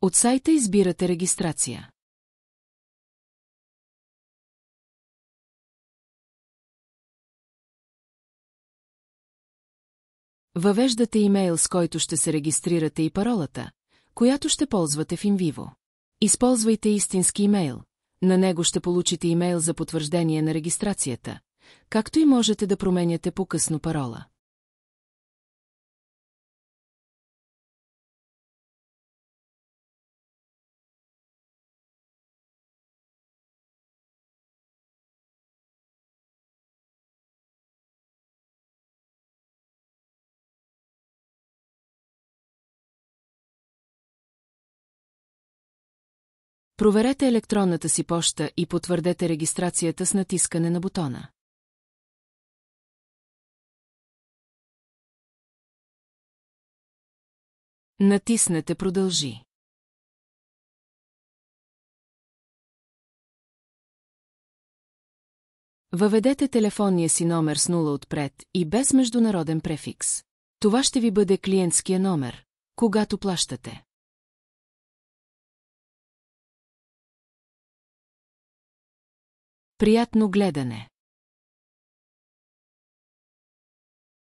От сайта избирате регистрация. Въвеждате имейл, с който ще се регистрирате, и паролата, която ще ползвате в InVivo. Използвайте истински имейл. На него ще получите имейл за потвърждение на регистрацията, както и можете да променяте по-късно парола. Проверете електронната си поща и потвърдете регистрацията с натискане на бутона. Натиснете Продължи. Въведете телефонния си номер с 0 отпред и без международен префикс. Това ще ви бъде клиентския номер, когато плащате. Приятно гледане!